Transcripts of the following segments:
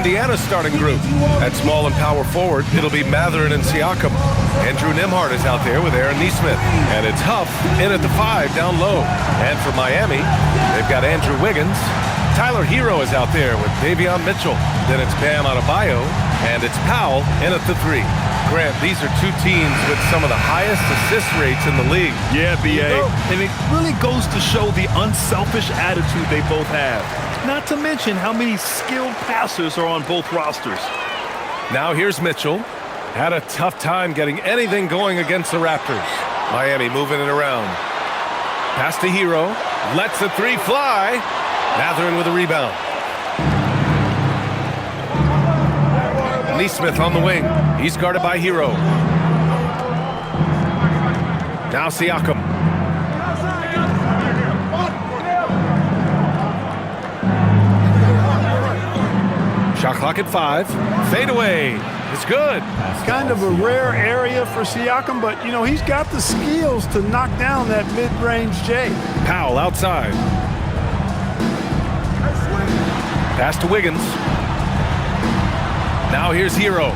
Indiana's starting group. At small and power forward, it'll be Mathurin and Siakam. Andrew Nembhard is out there with Aaron Nesmith. And it's Huff in at the 5 down low. And for Miami, they've got Andrew Wiggins. Tyler Hero is out there with Davion Mitchell. Then it's Bam Adebayo. And it's Powell in at the 3. Grant, these are two teams with some of the highest assist rates in the league. Yeah, B.A. And it really goes to show the unselfish attitude they both have. Not to mention how many skilled passers are on both rosters. Now here's Mitchell. Had a tough time getting anything going against the Raptors. Miami moving it around. Pass to Hero. Lets the 3 fly. Mathurin with a rebound. Nesmith on the wing. He's guarded by Hero. Now Siakam. Shot clock at 5. Fade away. It's good. It's kind of a rare area for Siakam, but, you know, he's got the skills to knock down that mid-range J. Powell outside. Pass to Wiggins. Now here's Hero.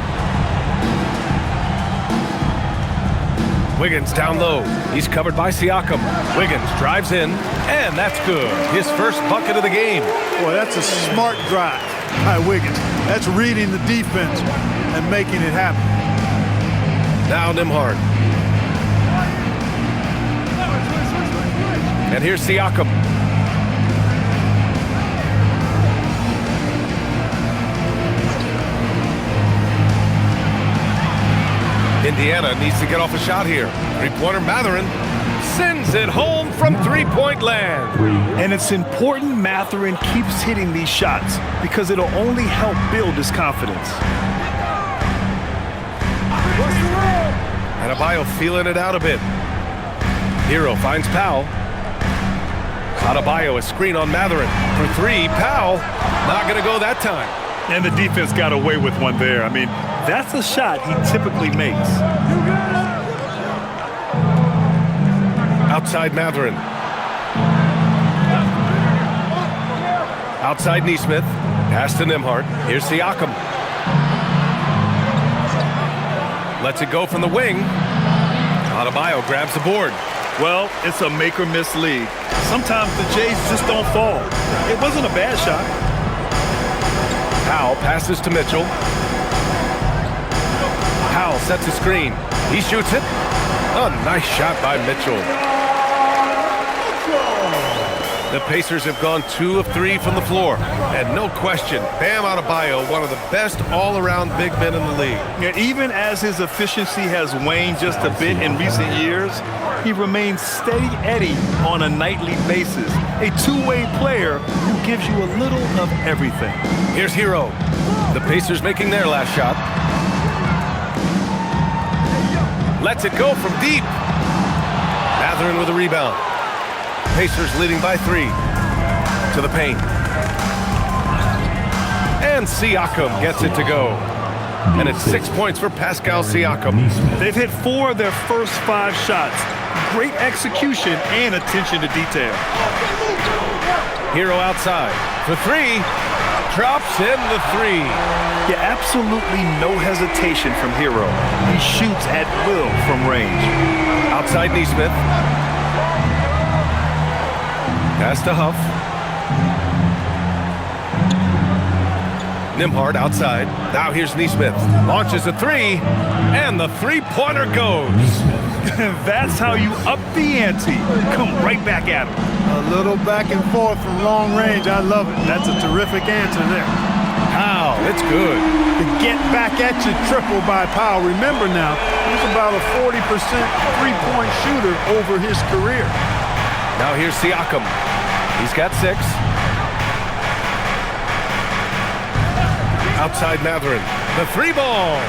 Wiggins down low. He's covered by Siakam. Wiggins drives in, and that's good. His first bucket of the game. Boy, that's a smart drive by Wiggins. That's reading the defense and making it happen. Now Nembhard. And here's Siakam. Indiana needs to get off a shot here. Three-pointer Mathurin sends it home from three-point land. And it's important Mathurin keeps hitting these shots because it'll only help build his confidence. Adebayo feeling it out a bit. Hero finds Powell. Adebayo a screen on Mathurin. For 3, Powell not going to go that time. And the defense got away with one there. I mean, that's a shot he typically makes. Outside Mathurin. Outside Nesmith. Pass to Nembhard. Here's Siakam. Lets it go from the wing. Adebayo grabs the board. Well, it's a make-or-miss league. Sometimes the Jays just don't fall. It wasn't a bad shot. Powell passes to Mitchell. Powell sets a screen. He shoots it. A nice shot by Mitchell. The Pacers have gone 2 of 3 from the floor. And no question, Bam Adebayo, one of the best all-around big men in the league. Yeah, even as his efficiency has waned just a bit in recent years, he remains steady Eddie on a nightly basis. A two-way player who gives you a little of everything. Here's Hero. The Pacers making their last shot. Lets it go from deep. Mathurin with a rebound. Pacers leading by 3. To the paint. And Siakam gets it to go. And it's 6 points for Pascal Siakam. They've hit 4 of their first 5 shots. Great execution and attention to detail. Hero outside. For 3. Drops in the 3. Yeah, absolutely no hesitation from Hero. He shoots at will from range. Outside Nesmith. Pass to Huff. Nembhard outside. Now here's Nesmith. Launches a 3. And the three-pointer goes. That's how you up the ante. Come right back at him. A little back and forth from long range. I love it. That's a terrific answer there. Powell, it's good. The get back at you triple by Powell. Remember now, he's about a 40% three-point shooter over his career. Now here's Siakam. He's got 6. Outside Mathurin. The 3 ball.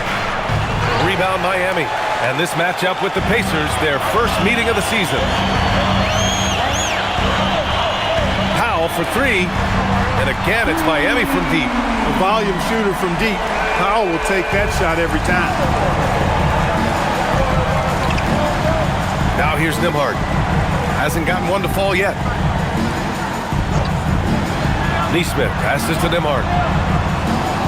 Rebound Miami. And this matchup with the Pacers, their first meeting of the season. Powell for 3. And again, it's Miami from deep. A volume shooter from deep. Powell will take that shot every time. Now here's Nembhard. Hasn't gotten one to fall yet. Nesmith passes to Nembhard.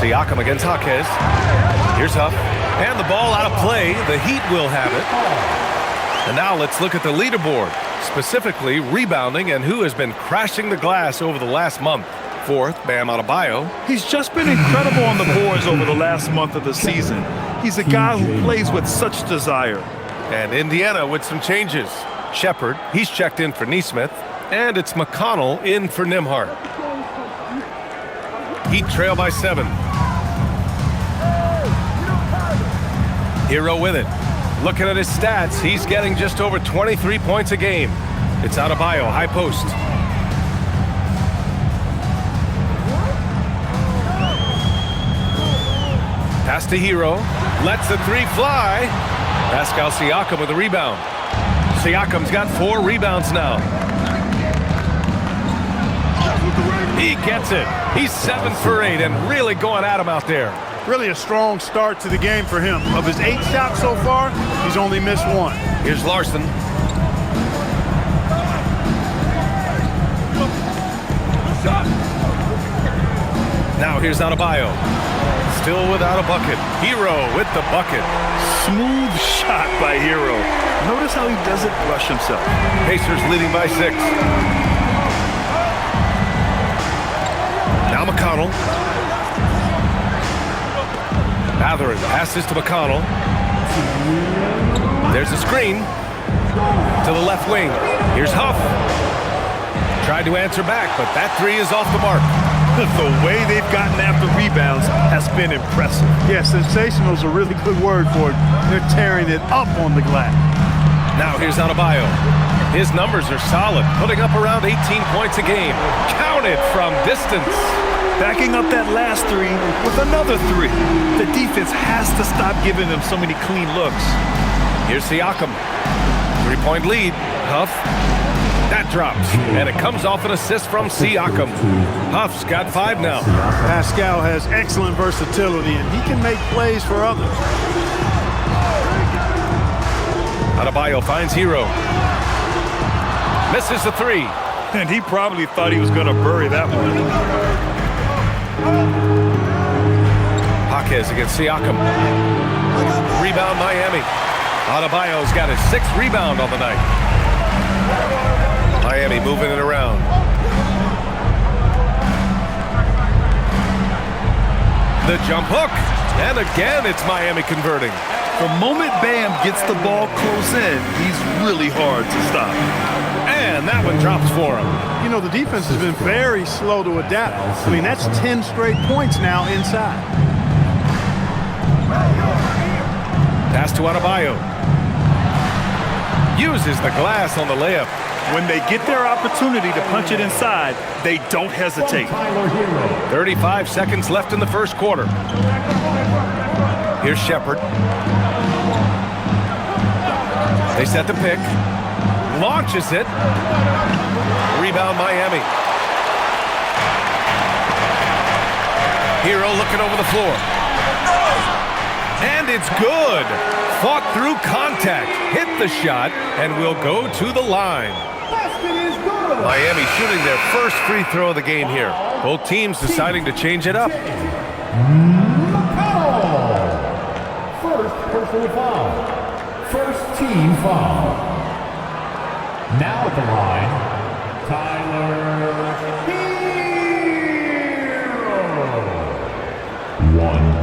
Siakam against Jaquez. Here's Huff. And the ball out of play. The Heat will have it. And now let's look at the leaderboard, specifically rebounding and who has been crashing the glass over the last month. Fourth, Bam Adebayo. He's just been incredible on the boards over the last month of the season. He's a guy who plays with such desire. And Indiana with some changes. Shepherd, he's checked in for Nesmith. And it's McConnell in for Nembhard. Heat trail by 7. Hero with it. Looking at his stats, he's getting just over 23 points a game. It's Adebayo, high post. Pass to Hero. Lets the 3 fly. Pascal Siakam with the rebound. Siakam's got 4 rebounds now. He gets it. He's 7 for 8 and really going at him out there. Really a strong start to the game for him. Of his 8 shots so far, he's only missed 1. Here's Larson. Now here's Adebayo. Still without a bucket. Hero with the bucket. Smooth shot by Hero. Notice how he doesn't rush himself. Pacers leading by 6. Now McConnell. Mathurin passes to McConnell. There's a screen to the left wing. Here's Huff. Tried to answer back, but that 3 is off the mark. The way they've gotten after rebounds has been impressive. Yeah, sensational is a really good word for it. They're tearing it up on the glass. Now here's Adebayo. His numbers are solid, putting up around 18 points a game. Counted from distance. Backing up that last 3 with another 3. The defense has to stop giving them so many clean looks. Here's Siakam. 3-point lead. Huff. That drops, and it comes off an assist from Siakam. Huff's got 5 now. Pascal has excellent versatility, and he can make plays for others. Adebayo finds Hero. Misses the 3. And he probably thought he was going to bury that one. Jaquez against Siakam. Rebound Miami. Adebayo's got his 6th rebound on the night. Miami moving it around. The jump hook. And again, it's Miami converting. The moment Bam gets the ball close in, he's really hard to stop. And that one drops for him. You know, the defense has been very slow to adapt. I mean, that's 10 straight points now inside. Pass to Adebayo. Uses the glass on the layup. When they get their opportunity to punch it inside, they don't hesitate. 35 seconds left in the first quarter. Here's Shepherd. They set the pick. Launches it. Rebound Miami. Hero looking over the floor. And it's good. Fought through contact. Hit the shot and will go to the line. Miami shooting their first free throw of the game here. Both teams deciding to change it up. First personal foul. First team foul. Now at the line, Tyler Hero. 1.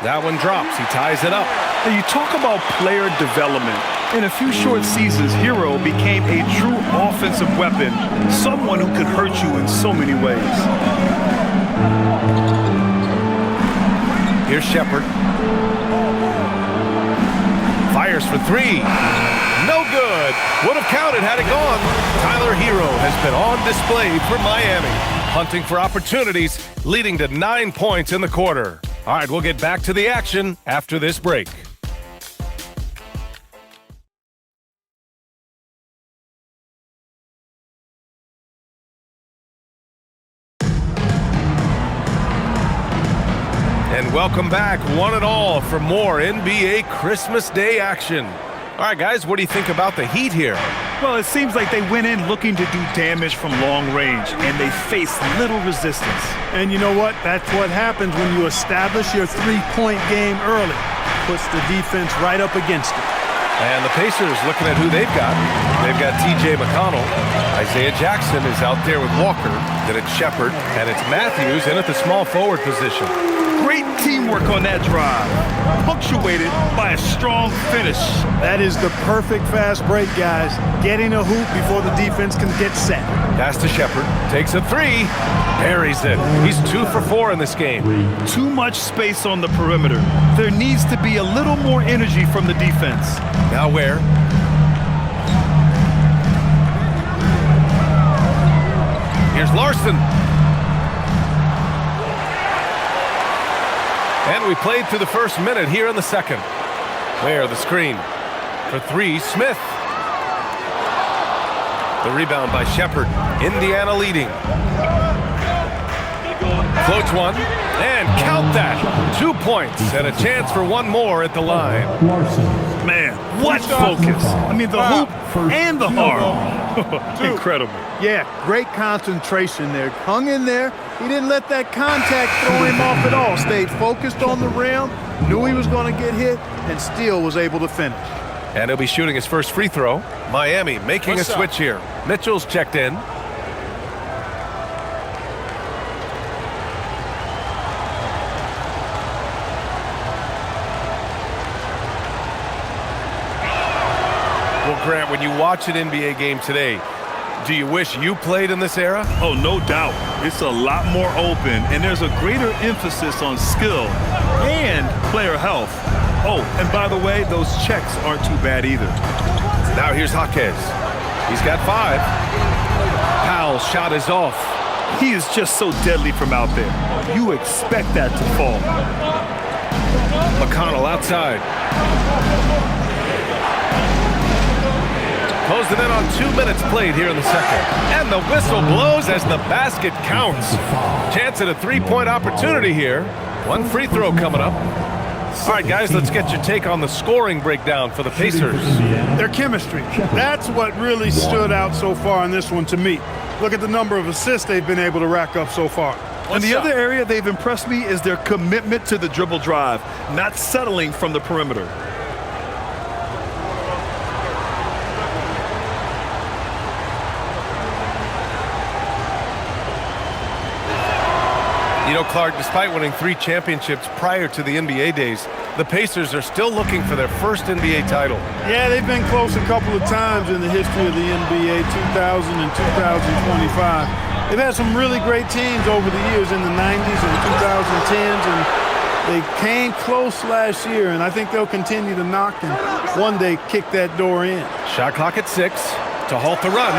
That one drops. He ties it up. Now you talk about player development. In a few short seasons, Hero became a true offensive weapon, someone who could hurt you in so many ways. Here's Shepherd. Fires for 3. No good. Would have counted had it gone. Tyler Hero has been on display for Miami, hunting for opportunities, leading to 9 points in the quarter. All right, we'll get back to the action after this break. And welcome back, one and all, for more NBA Christmas Day action. All right, guys, what do you think about the Heat here? Well, it seems like they went in looking to do damage from long range, and they faced little resistance. And you know what? That's what happens when you establish your three-point game early. Puts the defense right up against it. And the Pacers looking at who they've got. They've got T.J. McConnell. Isaiah Jackson is out there with Walker. Then it's Shepherd. And it's Matthews in at the small forward position. Great teamwork on that drive, punctuated by a strong finish. That is the perfect fast break, guys. Getting a hoop before the defense can get set. Pass to Shepherd. Takes a three. Buries it. He's 2 for 4 in this game. Too much space on the perimeter. There needs to be a little more energy from the defense. Now where? Here's Larson. And we played through the first minute here in the second. Where the screen. For 3, Smith. The rebound by Shepherd. Indiana leading. Floats one. And count that. 2 points and a chance for one more at the line. Man, what focus. I mean, the hoop and the arm. Incredible. Yeah, great concentration there. Hung in there. He didn't let that contact throw him off at all. Stayed focused on the rim, knew he was going to get hit, and still was able to finish. And he'll be shooting his first free throw. Miami making a switch here. Mitchell's checked in. Well, Grant, when you watch an NBA game today, do you wish you played in this era? Oh, no doubt. It's a lot more open, and there's a greater emphasis on skill and player health. Oh, and by the way, those checks aren't too bad either. Now here's Jaquez. He's got 5. Powell's shot is off. He is just so deadly from out there. You expect that to fall. McConnell outside. Closing in on 2 minutes played here in the second. And the whistle blows as the basket counts. Chance at a 3-point opportunity here. 1 free throw coming up. All right, guys, let's get your take on the scoring breakdown for the Pacers. Their chemistry. That's what really stood out so far in this one to me. Look at the number of assists they've been able to rack up so far. And the other area they've impressed me is their commitment to the dribble drive, not settling from the perimeter. You know, Clark, despite winning 3 championships prior to the NBA days, the Pacers are still looking for their first NBA title. Yeah, they've been close a couple of times in the history of the NBA, 2000 and 2025. They've had some really great teams over the years in the 90s and 2010s, and they came close last year, and I think they'll continue to knock and one day kick that door in. Shot clock at 6 to halt the run.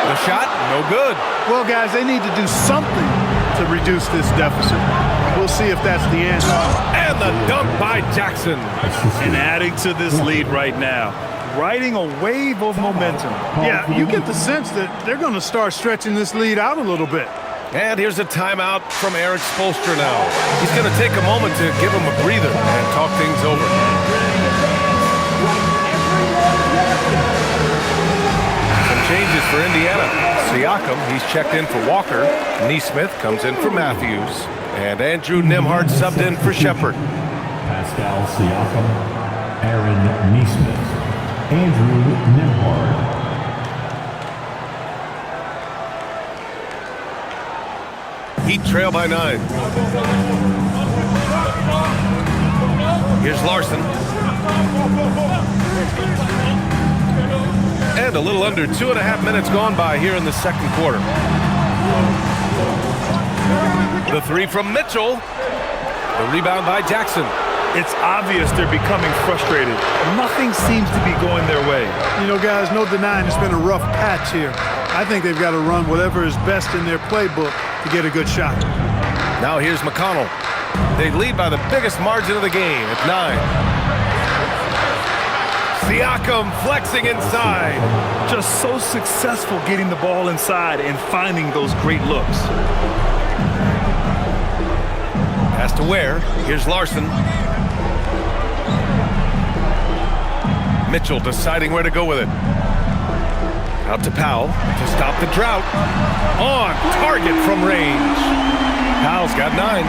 The shot, no good. Well, guys, they need to do something to reduce this deficit. We'll see if that's the answer. And the dunk by Jackson. And adding to this lead right now, riding a wave of momentum. Yeah, you get the sense that they're going to start stretching this lead out a little bit. And here's a timeout from Eric Spoelstra now. He's going to take a moment to give him a breather and talk things over. Some changes for Indiana. Siakam, he's checked in for Walker. Neesmith comes in for Matthews. And Andrew Nembhard subbed in for Shepherd. Pascal Siakam, Aaron Neesmith, Andrew Nembhard. Heat trail by 9. Here's Larson. And a little under 2.5 minutes gone by here in the second quarter. The 3 from Mitchell. The rebound by Jackson. It's obvious they're becoming frustrated. Nothing seems to be going their way. You know, guys, no denying it's been a rough patch here. I think they've got to run whatever is best in their playbook to get a good shot. Now here's McConnell. They lead by the biggest margin of the game at 9. Siakam flexing inside. Just so successful getting the ball inside and finding those great looks. Pass to Ware. Here's Larson. Mitchell deciding where to go with it. Out to Powell to stop the drought. On target from range. Powell's got 9.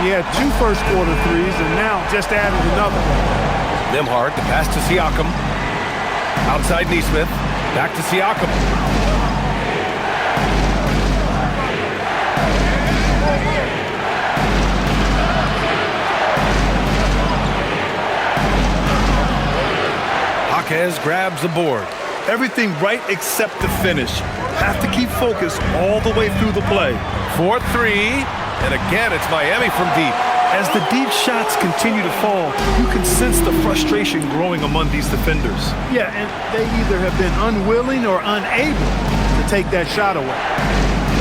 He had 2 first-quarter threes and now just added another one. Nembhard, the pass to Siakam. Outside Neesmith. Back to Siakam. Jaquez grabs the board. Everything right except the finish. Have to keep focused all the way through the play. 4-3, and again it's Miami from deep. As the deep shots continue to fall, you can sense the frustration growing among these defenders. Yeah, and they either have been unwilling or unable to take that shot away.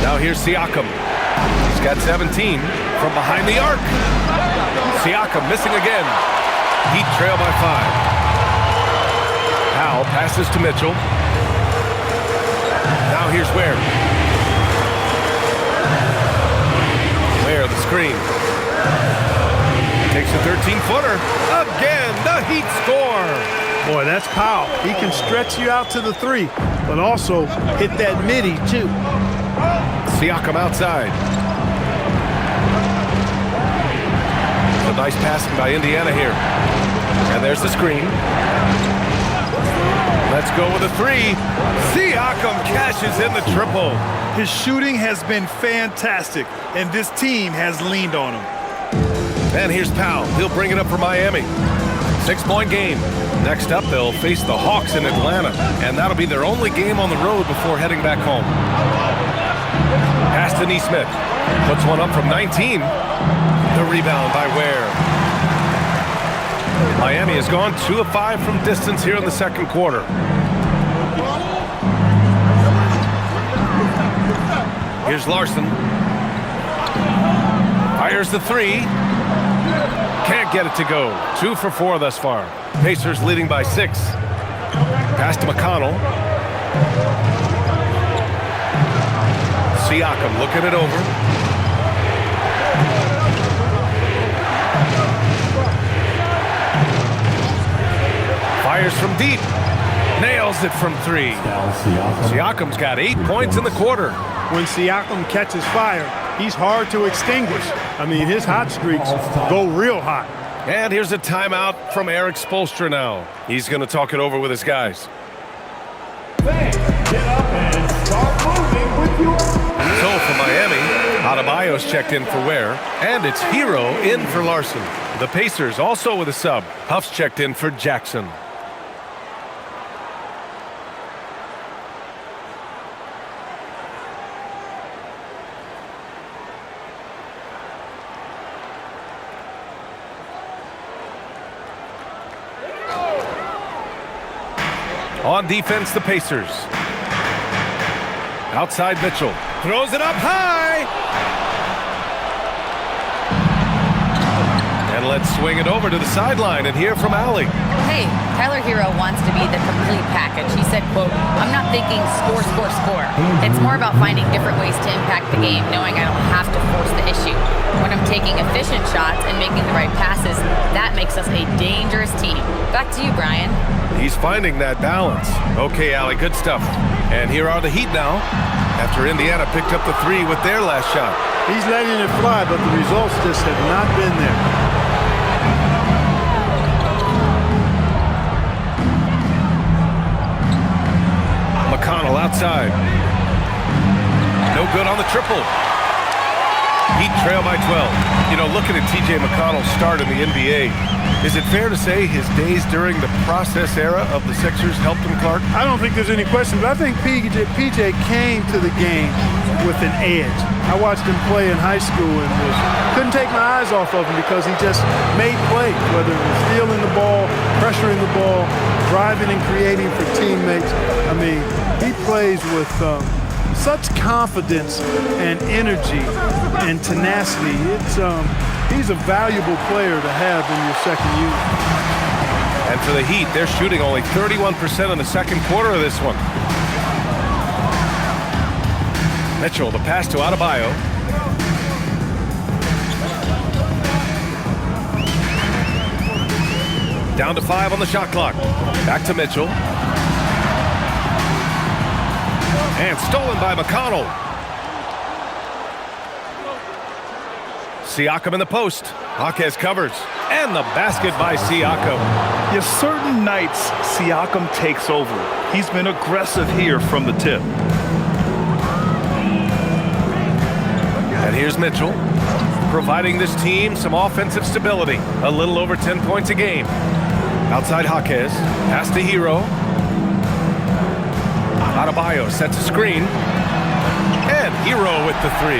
Now here's Siakam. He's got 17 from behind the arc. Siakam missing again. Heat trail by 5. Powell passes to Mitchell. Now here's Ware. Ware, the screen. Takes a 13-footer. Again, the Heat score. Boy, that's Powell. He can stretch you out to the 3, but also hit that midi, too. Siakam outside. A nice passing by Indiana here. And there's the screen. Let's go with a 3. Siakam cashes in the triple. His shooting has been fantastic, and this team has leaned on him. And here's Powell. He'll bring it up for Miami. 6-point game. Next up, they'll face the Hawks in Atlanta, and that'll be their only game on the road before heading back home. Pass to Neesmith. Puts one up from 19. The rebound by Ware. Miami has gone 2 of 5 from distance here in the second quarter. Here's Larson. Fires the 3. Can't get it to go. 2 for 4 thus far. Pacers leading by 6. Pass to McConnell. Siakam looking it over. Fires from deep. Nails it from 3. Siakam's got 8 points in the quarter. When Siakam catches fire, he's hard to extinguish. I mean, his hot streaks go real hot. And here's a timeout from Eric Spoelstra now. He's going to talk it over with his guys. Fans, get up and start moving with your... So for Miami, Adebayo's checked in for Ware, and it's Hero in for Larson. The Pacers also with a sub. Huff's checked in for Jackson. On defense, the Pacers. Outside Mitchell. Throws it up high. And let's swing it over to the sideline and hear from Allie. Hey, Tyler Hero wants to be the complete package. He said, quote, "I'm not thinking score, score, score. It's more about finding different ways to impact the game, knowing I don't have to force the issue. When I'm taking efficient shots and making the right passes, that makes us a dangerous team." Back to you, Brian. He's finding that balance. Okay, Allie, good stuff. And here are the Heat now, after Indiana picked up the 3 with their last shot. He's letting it fly, but the results just have not been there. McConnell outside. No good on the triple. Heat trail by 12. You know, looking at T.J. McConnell's start in the NBA, is it fair to say his days during the process era of the Sixers helped him, Clark? I don't think there's any question, but I think PJ came to the game with an edge. I watched him play in high school and couldn't take my eyes off of him because he just made plays, whether it was stealing the ball, pressuring the ball, driving and creating for teammates. I mean, he plays with such confidence and energy and tenacity. He's a valuable player to have in your second unit. And for the Heat, they're shooting only 31% in the second quarter of this one. Mitchell, the pass to Adebayo. Down to 5 on the shot clock. Back to Mitchell. And stolen by McConnell. Siakam in the post. Jaquez covers. And the basket by Siakam. Yeah, certain nights, Siakam takes over. He's been aggressive here from the tip. And here's Mitchell, providing this team some offensive stability. A little over 10 points a game. Outside Jaquez. Pass to Hero. Adebayo sets a screen. And Hero with the 3.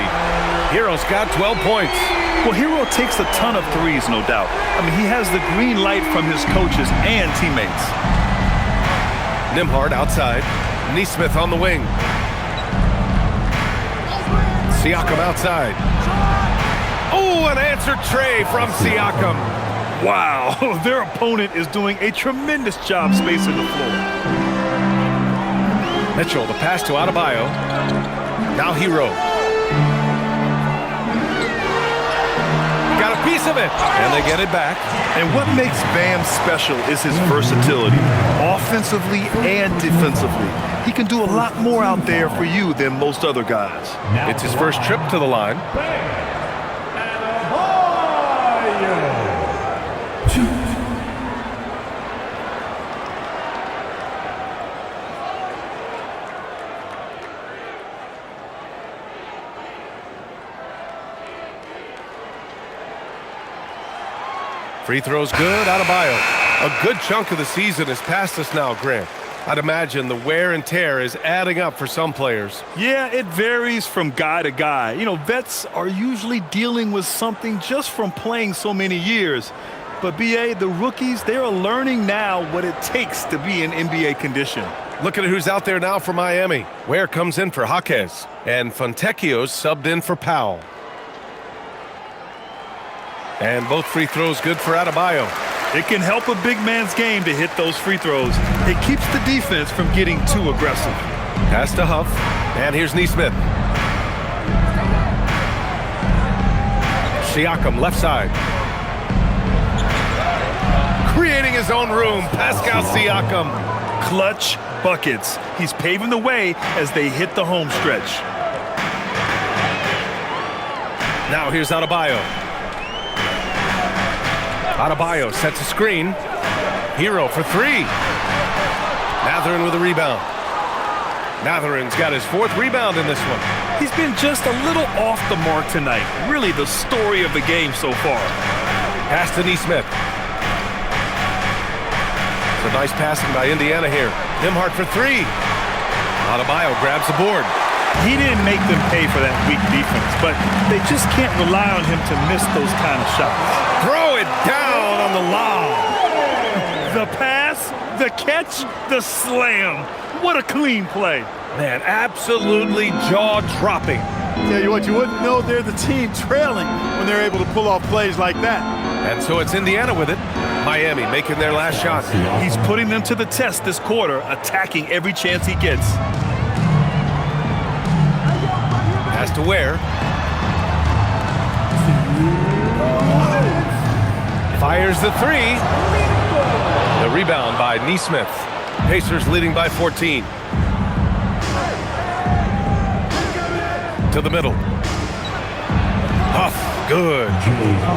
Hero's got 12 points. Well, Hero takes a ton of threes, no doubt. I mean, he has the green light from his coaches and teammates. Nembhard outside. Nesmith on the wing. Siakam outside. Oh, an answered tray from Siakam. Wow, their opponent is doing a tremendous job spacing the floor. Mitchell, the pass to Adebayo. Now Hero. Got a piece of it, and they get it back. And what makes Bam special is his versatility, offensively and defensively. He can do a lot more out there for you than most other guys. It's his first trip to the line. Free throws good, Adebayo. A good chunk of the season is past us now, Grant. I'd imagine the wear and tear is adding up for some players. Yeah, it varies from guy to guy. You know, vets are usually dealing with something just from playing so many years. But, B.A., the rookies, they are learning now what it takes to be in NBA condition. Look at who's out there now for Miami. Ware comes in for Jaquez. And Fontecchio's subbed in for Powell. And both free throws good for Adebayo. It can help a big man's game to hit those free throws. It keeps the defense from getting too aggressive. Pass to Huff. And here's Nesmith. Siakam left side. Creating his own room. Pascal Siakam. Clutch buckets. He's paving the way as they hit the home stretch. Now here's Adebayo. Adebayo sets a screen. Hero for 3. Mathurin with a rebound. Mathurin's got his 4th rebound in this one. He's been just a little off the mark tonight. Really the story of the game so far. Pass to Nesmith. It's a nice passing by Indiana here. Nembhard for 3. Adebayo grabs the board. He didn't make them pay for that weak defense, but they just can't rely on him to miss those kind of shots. Throw it down on the lob. The pass, the catch, the slam. What a clean play. Man, absolutely jaw-dropping. Tell you what, you wouldn't know they're the team trailing when they're able to pull off plays like that. And so it's Indiana with it. Miami making their last shot. He's putting them to the test this quarter, attacking every chance he gets. Pass to Ware. Fires the 3. The rebound by Nesmith. Pacers leading by 14. To the middle. Huff, good.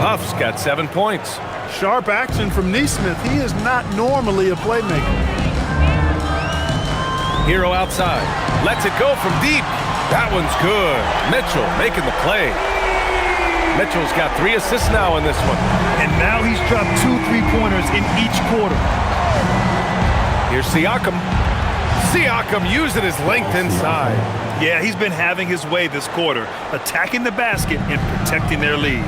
Huff's got 7 points. Sharp action from Nesmith. He is not normally a playmaker. Hero outside. Lets it go from deep. That one's good. Mitchell making the play. Mitchell's got 3 assists now in this one. And now he's dropped 2 3-pointers in each quarter. Here's Siakam. Siakam using his length inside. Yeah, he's been having his way this quarter, attacking the basket and protecting their lead.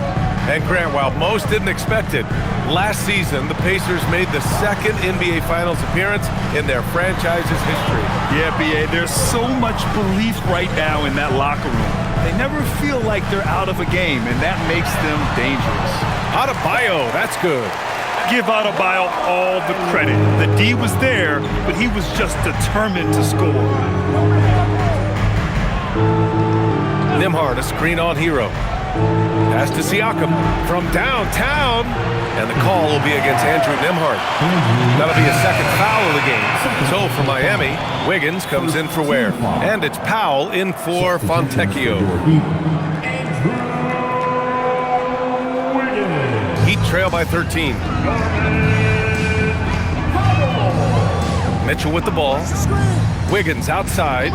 And Grant, while most didn't expect it, last season the Pacers made the 2nd NBA Finals appearance in their franchise's history. Yeah, B.A., there's so much belief right now in that locker room. They never feel like they're out of a game, and that makes them dangerous. Adebayo, that's good. Give Adebayo all the credit. The D was there, but he was just determined to score. Nembhard, a screen on Hero. Pass Pass to Siakam from downtown. And the call will be against Andrew Nembhard. That'll be a second foul of the game. So for Miami, Wiggins comes in for Ware. And it's Powell in for Fontecchio. Heat trail by 13. Mitchell with the ball. Wiggins outside.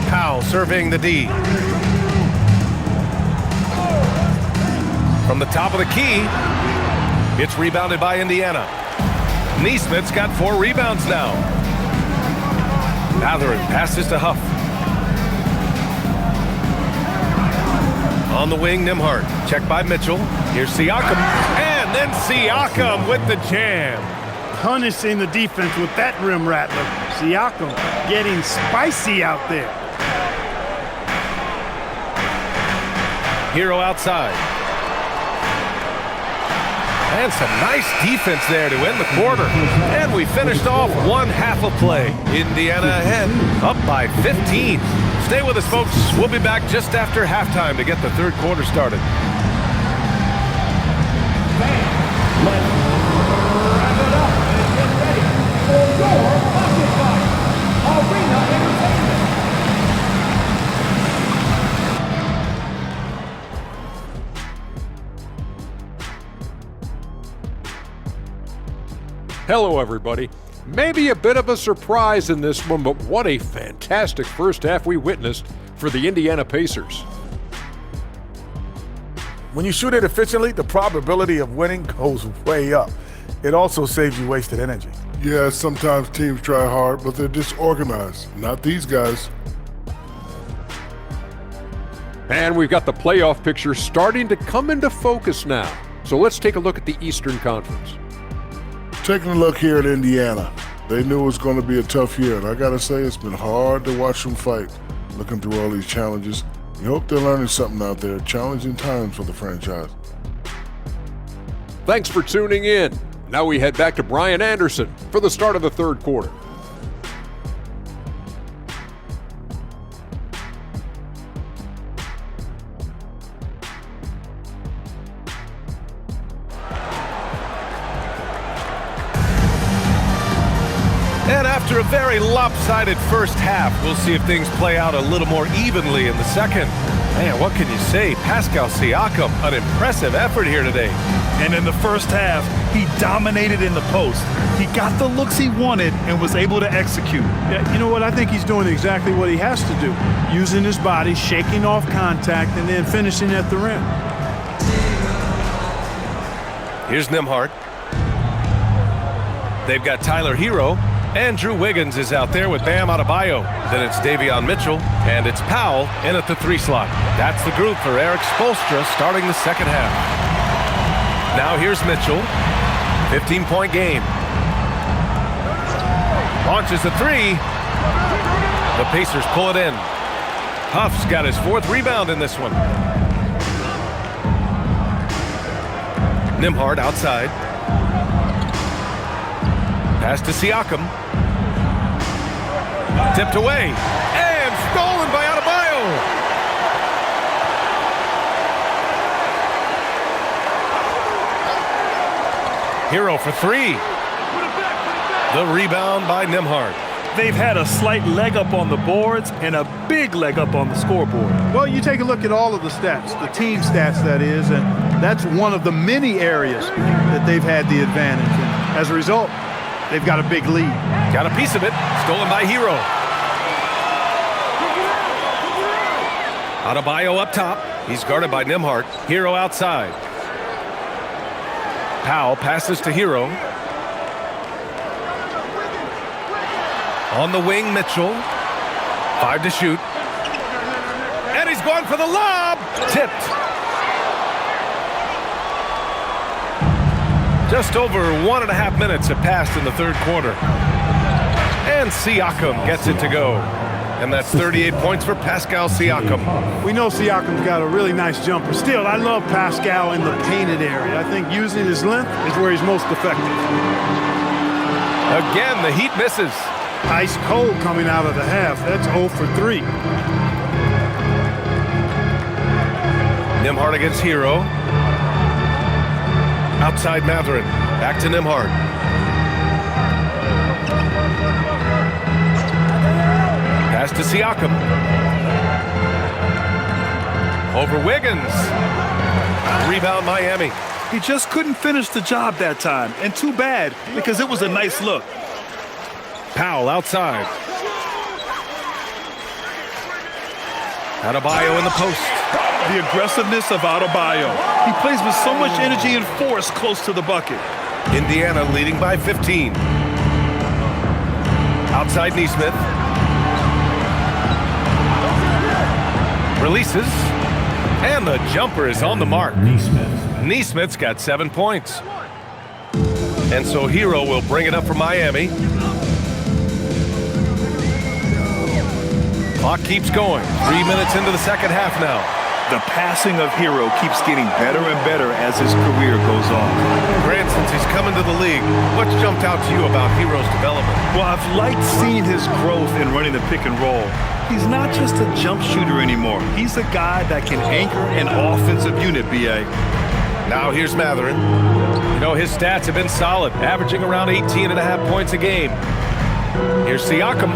Powell surveying the D. From the top of the key, it's rebounded by Indiana. Neesmith's got 4 rebounds now. Mathurin passes to Huff. On the wing, Nembhard. Check by Mitchell. Here's Siakam. And then Siakam with the jam. Punishing the defense with that rim rattler. Siakam getting spicy out there. Hero outside. And some nice defense there to end the quarter. And we finished off one half of play. Indiana ahead, up by 15. Stay with us, folks. We'll be back just after halftime to get the third quarter started. Let's wrap it up and get ready for your Occupy Arena Entertainment. Hello, everybody. Maybe a bit of a surprise in this one, but what a fantastic first half we witnessed for the Indiana Pacers. When you shoot it efficiently, the probability of winning goes way up. It also saves you wasted energy. Yeah, sometimes teams try hard, but they're disorganized. Not these guys. And we've got the playoff picture starting to come into focus now. So let's take a look at the Eastern Conference. Taking a look here at Indiana, they knew it was going to be a tough year, and I got to say it's been hard to watch them fight, looking through all these challenges. We hope they're learning something out there. Challenging times for the franchise. Thanks for tuning in. Now we head back to Brian Anderson for the start of the third quarter. And after a very lopsided first half, we'll see if things play out a little more evenly in the second. Man, what can you say? Pascal Siakam, an impressive effort here today. And in the first half, he dominated in the post. He got the looks he wanted and was able to execute. Yeah, you know what? I think he's doing exactly what he has to do. Using his body, shaking off contact, and then finishing at the rim. Here's Nembhard. They've got Tyler Hero. Andrew Wiggins is out there with Bam Adebayo. Then it's Davion Mitchell, and it's Powell in at the 3 slot. That's the group for Eric Spoelstra starting the second half. Now here's Mitchell. 15-point game. Launches the 3. The Pacers pull it in. Huff's got his 4th rebound in this one. Nembhard outside. Pass to Siakam. Tipped away. And stolen by Adebayo. Hero for 3. The rebound by Nembhard. They've had a slight leg up on the boards and a big leg up on the scoreboard. Well, you take a look at all of the stats, the team stats that is, and that's one of the many areas that they've had the advantage. And as a result, they've got a big lead. Got a piece of it. Stolen by Hero. Adebayo up top. He's guarded by Nembhard. Hero outside. Powell passes to Hero. On the wing, Mitchell. 5 to shoot. And he's going for the lob. Tipped. Just over 1.5 minutes have passed in the third quarter. And Siakam gets it to go. And that's 38 points for Pascal Siakam. We know Siakam's got a really nice jumper. Still, I love Pascal in the painted area. I think using his length is where he's most effective. Again, the Heat misses. Ice cold coming out of the half. That's 0 for 3. Nembhard against Hero. Outside Matherin. Back to Nembhard. Pass to Siakam. Over Wiggins. Rebound Miami. He just couldn't finish the job that time, and too bad because it was a nice look. Powell outside. Adebayo in the post. The aggressiveness of Adebayo. He plays with so much energy and force close to the bucket. Indiana leading by 15. Outside Nesmith. Releases. And the jumper is on the mark. Nesmith's got 7 points. And so Hero will bring it up for Miami. Clock keeps going. 3 minutes into the second half now. The passing of Hero keeps getting better and better as his career goes on. Grant, since he's come into the league, what's jumped out to you about Hero's development? Well, I've liked seeing his growth in running the pick and roll. He's not just a jump shooter anymore. He's a guy that can anchor an offensive unit, B.A. Now here's Matherin. You know, his stats have been solid, averaging around 18.5 points a game. Here's Siakam.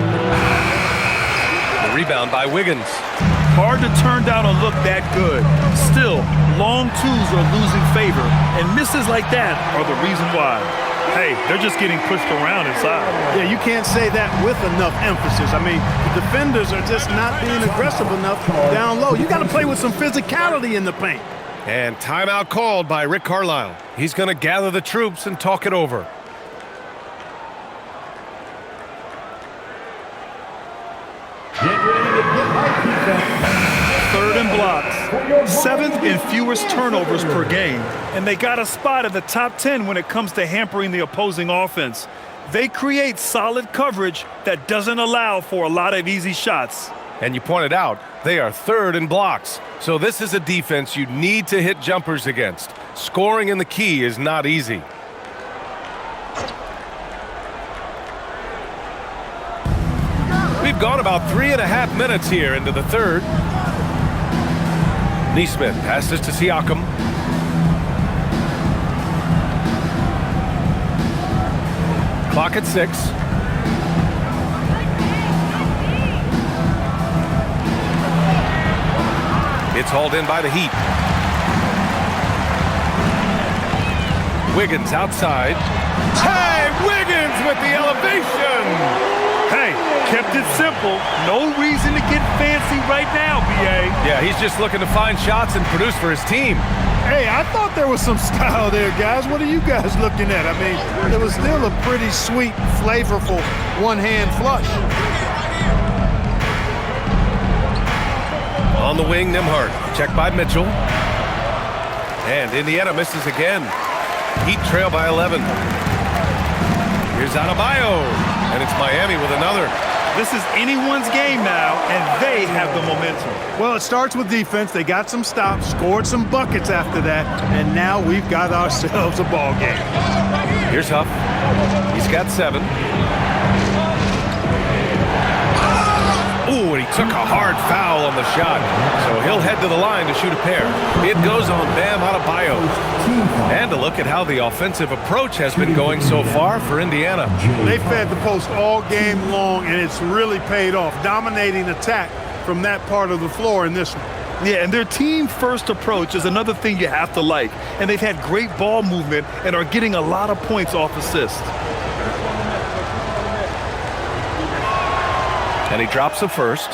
The rebound by Wiggins. Hard to turn down a look that good. Still, long twos are losing favor, and misses like that are the reason why. Hey, they're just getting pushed around inside. Yeah, you can't say that with enough emphasis. I mean, the defenders are just not being aggressive enough down low. You got to play with some physicality in the paint. And timeout called by Rick Carlisle. He's going to gather the troops and talk it over. Third and blocks. 7th in fewest turnovers per game. And they got a spot in the top 10 when it comes to hampering the opposing offense. They create solid coverage that doesn't allow for a lot of easy shots. And you pointed out, they are 3rd in blocks. So this is a defense you need to hit jumpers against. Scoring in the key is not easy. We've gone about 3.5 minutes here into the third. Nesmith passes to Siakam. Clock at 6. It's hauled in by the Heat. Wiggins outside. Hey, Wiggins with the elevation! Hey, kept it simple. No reason to get fancy right now, B.A. Yeah, he's just looking to find shots and produce for his team. Hey, I thought there was some style there, guys. What are you guys looking at? I mean, it was still a pretty sweet, flavorful one-hand flush. On the wing, Nembhard. Checked by Mitchell. And Indiana misses again. Heat trail by 11. Here's Adebayo. And it's Miami with another. This is anyone's game now, and they have the momentum. Well, it starts with defense. They got some stops, scored some buckets after that, and now we've got ourselves a ball game. Here's Huff. He's got 7. Ooh, and he took a hard foul on the shot. So he'll head to the line to shoot a pair. It goes on Bam Adebayo. And a look at how the offensive approach has been going so far for Indiana. They fed the post all game long, and it's really paid off. Dominating attack from that part of the floor in this one. Yeah, and their team-first approach is another thing you have to like. And they've had great ball movement and are getting a lot of points off assists. And he drops the first.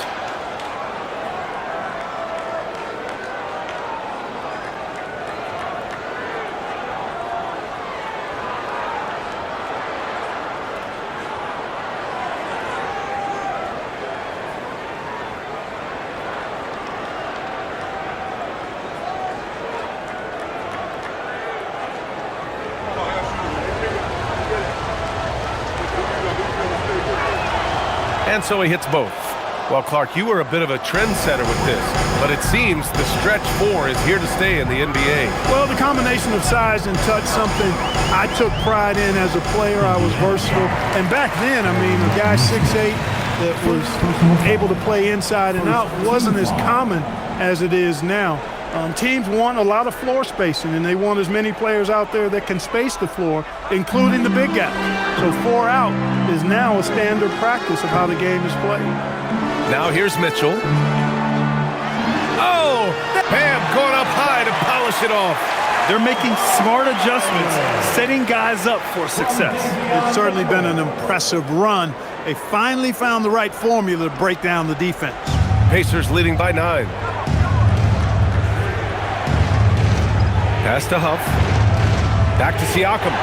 And so he hits both. Well, Clark, you were a bit of a trendsetter with this, but it seems the stretch 4 is here to stay in the NBA. Well, the combination of size and touch, something I took pride in as a player. I was versatile. And back then, I mean, a guy 6'8" that was able to play inside and out wasn't as common as it is now. Teams want a lot of floor spacing, and they want as many players out there that can space the floor, including the big guy. So 4 out is now a standard practice of how the game is played. Now here's Mitchell. Oh, Bam going up high to polish it off. They're making smart adjustments, setting guys up for success. It's certainly been an impressive run. They finally found the right formula to break down the defense. Pacers leading by 9. Pass to Huff. Back to Siakam.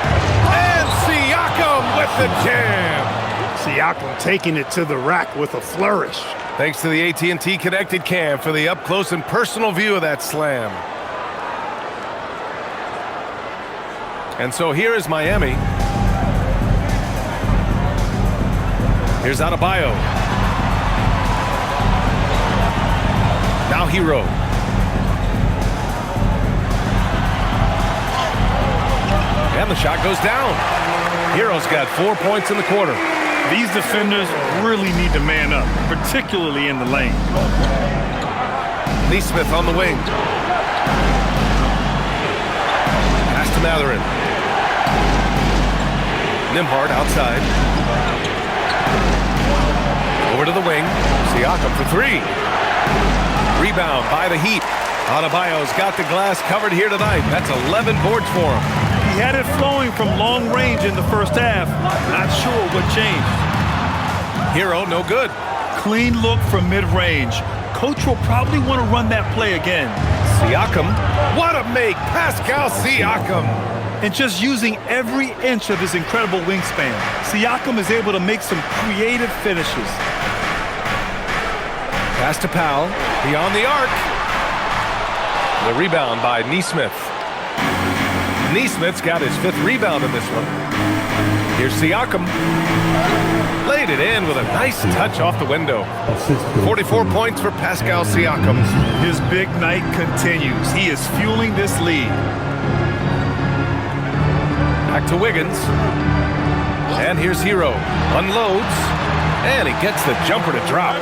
And Siakam with the jam. Siakam taking it to the rack with a flourish. Thanks to the AT&T Connected Cam for the up-close and personal view of that slam. And so here is Miami. Here's Adebayo. Now Hero. And the shot goes down. Hero's got 4 points in the quarter. These defenders really need to man up, particularly in the lane. Neesmith on the wing. Pass to Matherin. Nembhard outside. Over to the wing. Siakam for 3. Rebound by the Heat. Adebayo's got the glass covered here tonight. That's 11 boards for him. He had it flowing from long range in the first half. Not sure what changed. Hero, no good. Clean look from mid-range. Coach will probably want to run that play again. Siakam. What a make. Pascal Siakam. And just using every inch of his incredible wingspan, Siakam is able to make some creative finishes. Pass to Powell. Beyond the arc. The rebound by Neesmith. Neesmith's got his 5th rebound in this one. Here's Siakam. Laid it in with a nice touch off the window. 44 points for Pascal Siakam. His big night continues. He is fueling this lead. Back to Wiggins. And here's Hero. Unloads. And he gets the jumper to drop.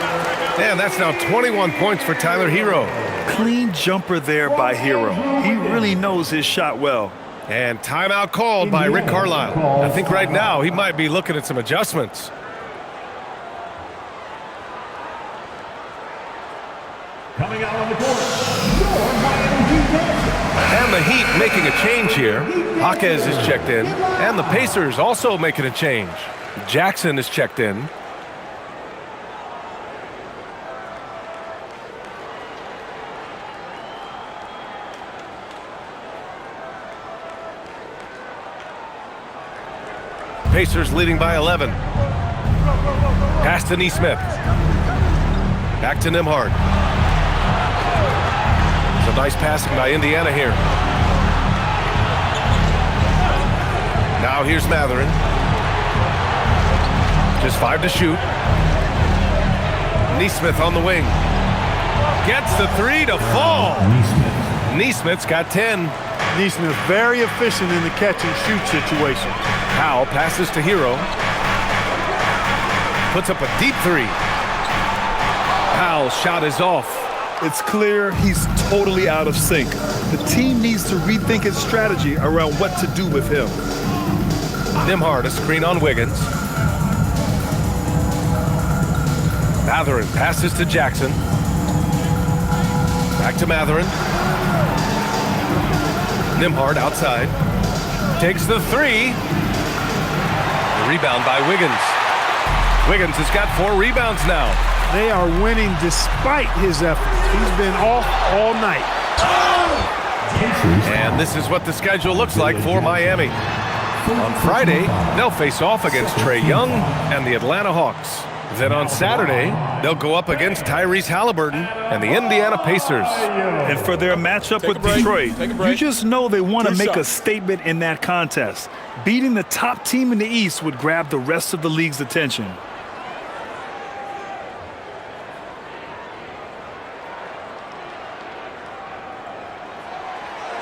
And that's now 21 points for Tyler Hero. Clean jumper there by Hero. He really knows his shot well. And timeout called by Rick Carlisle. I think right now he might be looking at some adjustments. Coming out on the court, And the Heat making a change here. Jaquez is checked in. And the Pacers also making a change. Jackson is checked in. Pacers leading by 11. Pass to Neesmith. Back to Nembhard. Some nice passing by Indiana here. Now here's Matherin. Just 5 to shoot. Neesmith on the wing. Gets the 3 to fall. Neesmith's got 10. Neesmith very efficient in the catch and shoot situation. Powell passes to Hero. Puts up a deep 3. Powell's shot is off. It's clear he's totally out of sync. The team needs to rethink its strategy around what to do with him. Nembhard, a screen on Wiggins. Matherin passes to Jackson. Back to Matherin. Nembhard outside. Takes the 3. The rebound by Wiggins. Wiggins has got 4 rebounds now. They are winning despite his efforts. He's been off all night. And this is what the schedule looks like for Miami. On Friday, they'll face off against Trae Young and the Atlanta Hawks. Then on Saturday, they'll go up against Tyrese Halliburton and the Indiana Pacers. And for their matchup with Detroit, you just know they want to make a statement in that contest. Beating the top team in the East would grab the rest of the league's attention.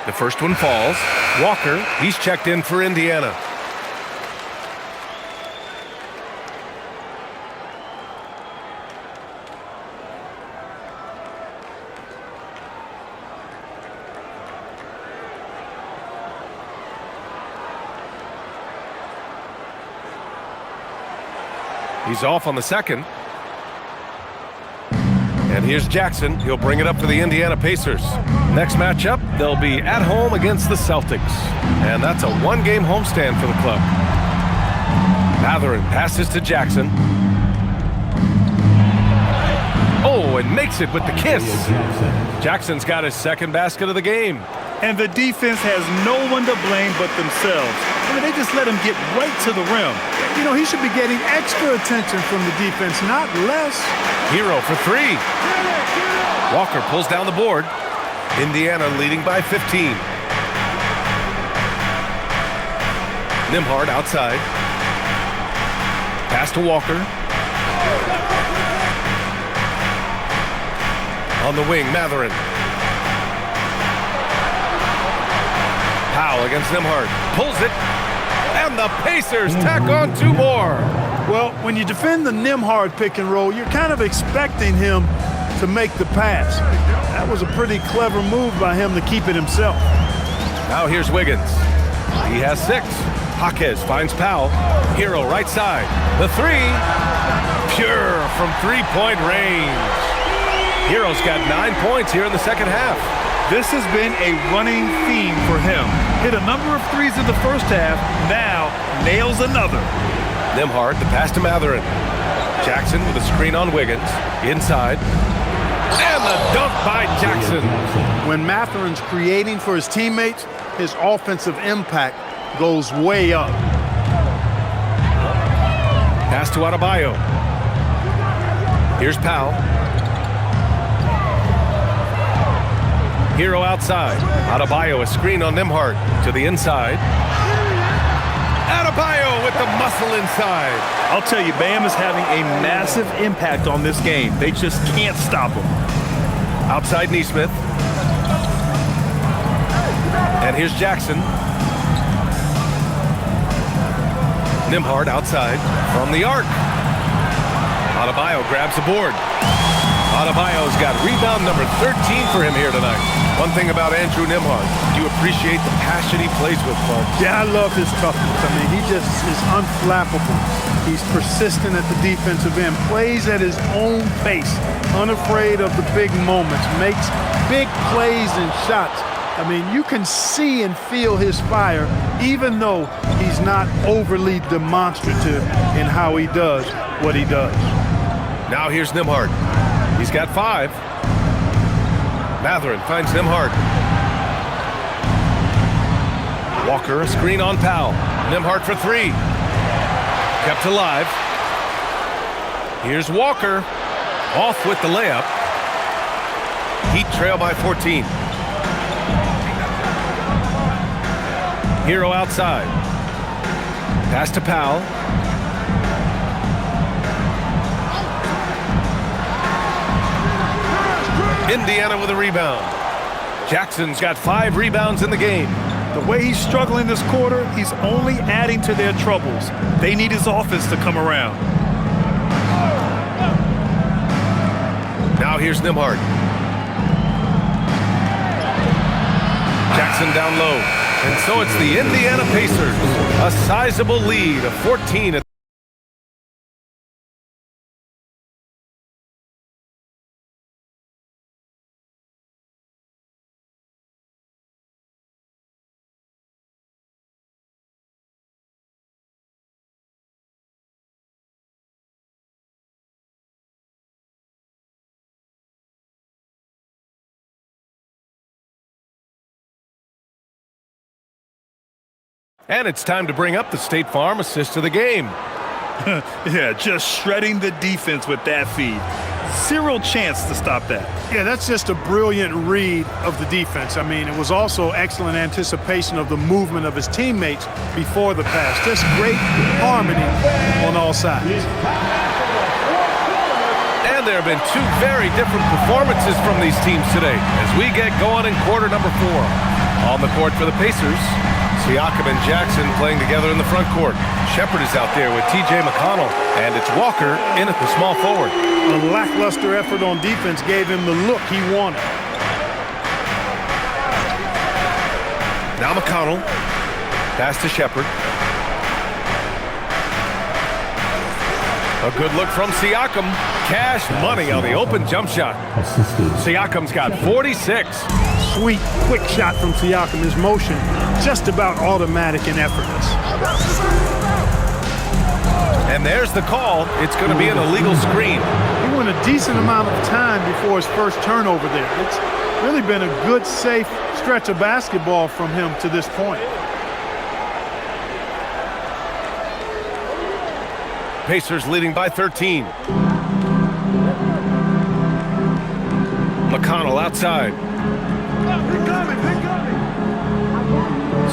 The first one falls. Walker, he's checked in for Indiana. He's off on the second. And here's Jackson. He'll bring it up for the Indiana Pacers. Next matchup, they'll be at home against the Celtics. And that's a one-game homestand for the club. Matherin passes to Jackson. Oh, and makes it with the kiss. Jackson's got his second basket of the game. And the defense has no one to blame but themselves. I mean, they just let him get right to the rim. You know, he should be getting extra attention from the defense, not less. Hero for three. Walker pulls down the board. Indiana leading by 15. Nembhard outside. Pass to Walker. On the wing, Matherin. Powell against Nembhard. Pulls it. And the Pacers tack on two more. Well, when you defend the Nembhard pick and roll, you're kind of expecting him to make the pass. That was a pretty clever move by him to keep it himself. Now here's Wiggins. He has 6. Jaquez finds Powell. Hero right side. The three. Pure from three-point range. Hero's got 9 points here in the second half. This has been a running theme for him. Hit a number of threes in the first half, now nails another. Nembhard, the pass to Matherin. Jackson with a screen on Wiggins. Inside. And the dunk by Jackson. When Matherin's creating for his teammates, his offensive impact goes way up. Pass to Adebayo. Here's Powell. Hero outside. Adebayo, a screen on Nembhard to the inside. Adebayo with the muscle inside. I'll tell you, Bam is having a massive impact on this game. They just can't stop him. Outside Nesmith. And here's Jackson. Nembhard outside from the arc. Adebayo grabs the board. Adebayo's got rebound number 13 for him here tonight. One thing about Andrew Nembhard, you appreciate the passion he plays with, Bud. Yeah, I love his toughness. I mean, he just is unflappable. He's persistent at the defensive end, plays at his own pace, unafraid of the big moments, makes big plays and shots. I mean, you can see and feel his fire, even though he's not overly demonstrative in how he does what he does. Now here's Nembhard. He's got 5. Matherin finds Nembhard. Walker, a screen on Powell. Nembhard for 3. Kept alive. Here's Walker. Off with the layup. Heat trail by 14. Hero outside. Pass to Powell. Indiana with a rebound. Jackson's got 5 rebounds in the game. The way he's struggling this quarter, he's only adding to their troubles. They need his offense to come around. Now here's Nembhard. Jackson down low. And so it's the Indiana Pacers. A sizable lead of 14 at And it's time to bring up the State Farm assist of the game. Yeah, just shredding the defense with that feed. Zero chance to stop that. Yeah, that's just a brilliant read of the defense. I mean, it was also excellent anticipation of the movement of his teammates before the pass. Just great harmony on all sides. And there have been 2 very different performances from these teams today as we get going in quarter number 4. On the court for the Pacers, Siakam and Jackson playing together in the front court. Shepard is out there with T.J. McConnell, and it's Walker in at the small forward. A lackluster effort on defense gave him the look he wanted. Now McConnell, pass to Shepard. A good look from Siakam. Cash money on the open jump shot. Siakam's got 46. Sweet, quick shot from Siakam. His motion just about automatic and effortless. And there's the call. It's going to be an illegal screen. He went a decent amount of time before his first turnover there. It's really been a good, safe stretch of basketball from him to this point. Pacers leading by 13. McConnell outside.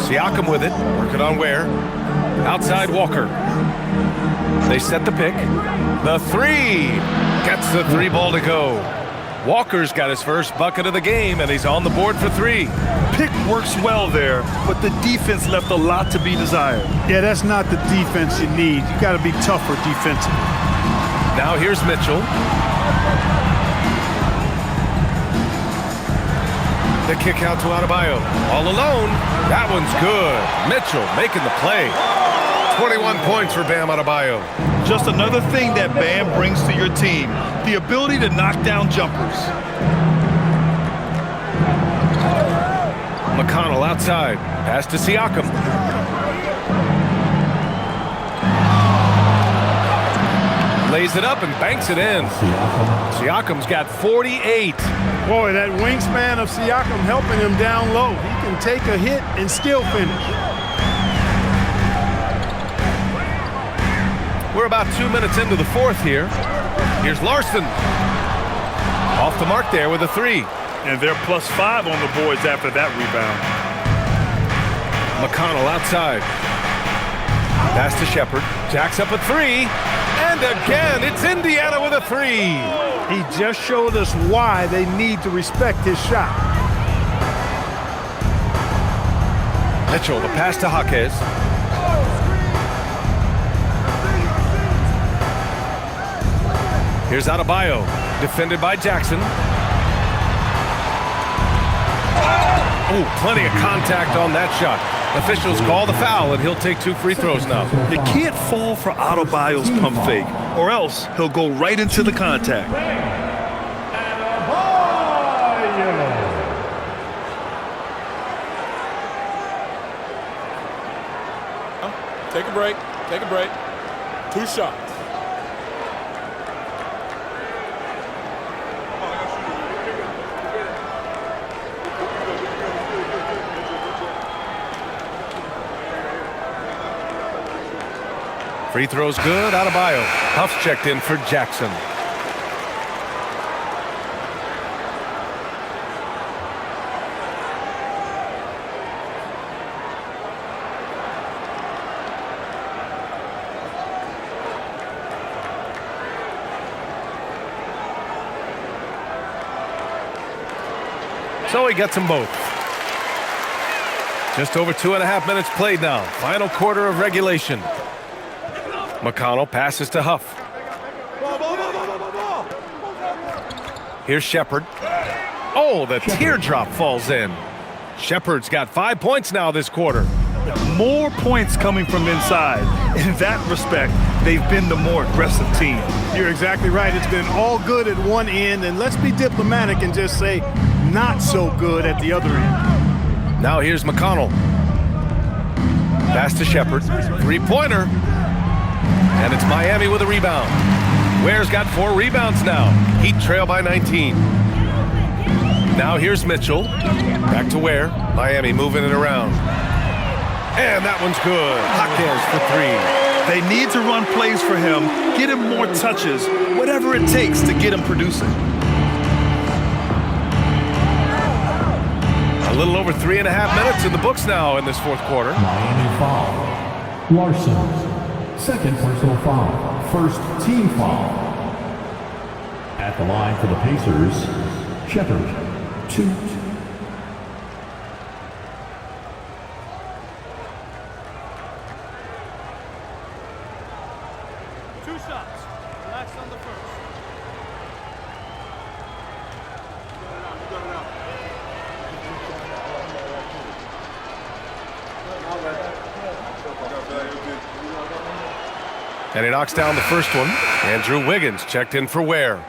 Siakam with it, working on Ware. Outside Walker. They set the pick. The three. Gets the three ball to go. Walker's got his first bucket of the game, and he's on the board for three. Pick works well there, but the defense left a lot to be desired. Yeah, that's not the defense you need. You got to be tougher defensively. Now here's Mitchell. The kick out to Adebayo. All alone. That one's good. Mitchell making the play. 21 points for Bam Adebayo. Just another thing that Bam brings to your team, the ability to knock down jumpers. McConnell outside. Pass to Siakam. Lays it up and banks it in. Siakam's got 48. Boy, that wingspan of Siakam helping him down low. He can take a hit and still finish. We're about 2 minutes into the fourth here. Here's Larson. Off the mark there with a three. And they're +5 on the boards after that rebound. McConnell outside. Pass to Shepard. Jacks up a three. And again, it's Indiana with a three. He just showed us why they need to respect his shot. Mitchell, the pass to Jaquez. Here's Adebayo, defended by Jackson. Oh, plenty of contact on that shot. Officials call the foul, and he'll take 2 free throws now. You can't fall for Adebayo's pump fake, or else he'll go right into the contact. Take a break. Take a break. 2 shots. Free throw's good. Adebayo. Huff's checked in for Jackson. So he gets them both. Just over 2.5 minutes played now. Final quarter of regulation. McConnell passes to Huff. Here's Shepard. Oh, the teardrop falls in. Shepard's got 5 points now this quarter. More points coming from inside. In that respect, they've been the more aggressive team. You're exactly right. It's been all good at one end, and let's be diplomatic and just say not so good at the other end. Now here's McConnell. Pass to Shepard. Three-pointer. And it's Miami with a rebound. Ware's got 4 rebounds now. Heat trail by 19. Now here's Mitchell. Back to Ware. Miami moving it around. And that one's good. Jaquez for 3. They need to run plays for him, get him more touches, whatever it takes to get him producing. A little over 3.5 minutes in the books now in this fourth quarter. Miami foul. Larson. Second personal foul. First team foul. At the line for the Pacers, Shepard. 2. Shots. Relax on the first. And he knocks down the first one. Andrew Wiggins checked in for Ware.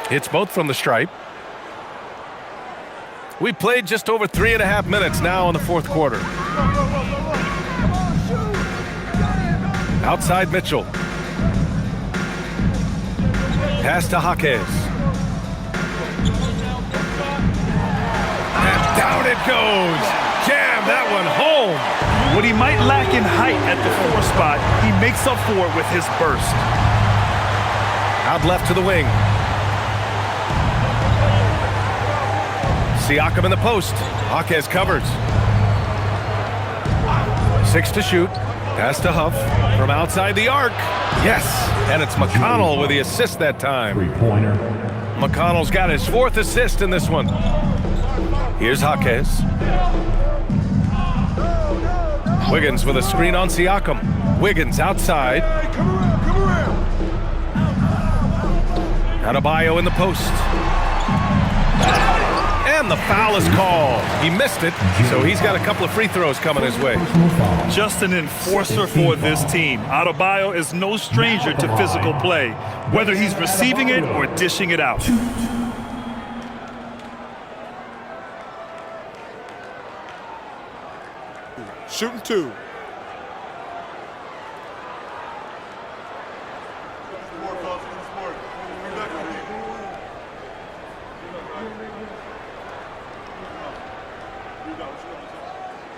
Hits both from the stripe. We played just over 3.5 minutes now in the fourth quarter. Outside Mitchell. Pass to Jaquez. And down it goes. Jam that one home. What he might lack in height at the 4 spot, he makes up for it with his burst. Out left to the wing. Siakam in the post. Jaquez covers. 6 to shoot. Pass to Huff from outside the arc. Yes, and it's McConnell with the assist that time. Three-pointer. McConnell's got his 4th assist in this one. Here's Jaquez. Wiggins with a screen on Siakam. Wiggins outside. Adebayo in the post. And the foul is called. He missed it, so he's got a couple of free throws coming his way. Just an enforcer for this team. Adebayo is no stranger to physical play, whether he's receiving it or dishing it out. Shooting 2.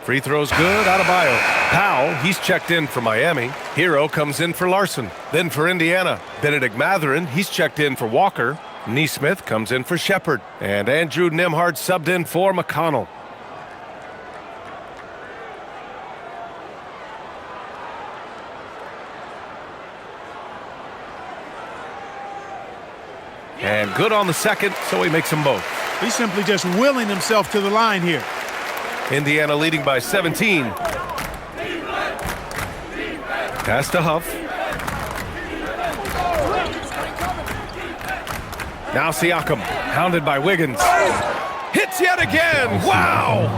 Free throws good. Adebayo. Powell, he's checked in for Miami. Hero comes in for Larson. Then for Indiana, Benedict Mathurin, he's checked in for Walker. Neesmith comes in for Shepard. And Andrew Nembhard subbed in for McConnell. And good on the second, so he makes them both. He's simply just willing himself to the line here. Indiana leading by 17. Pass to Huff. Now Siakam, hounded by Wiggins. Hits yet again. Wow.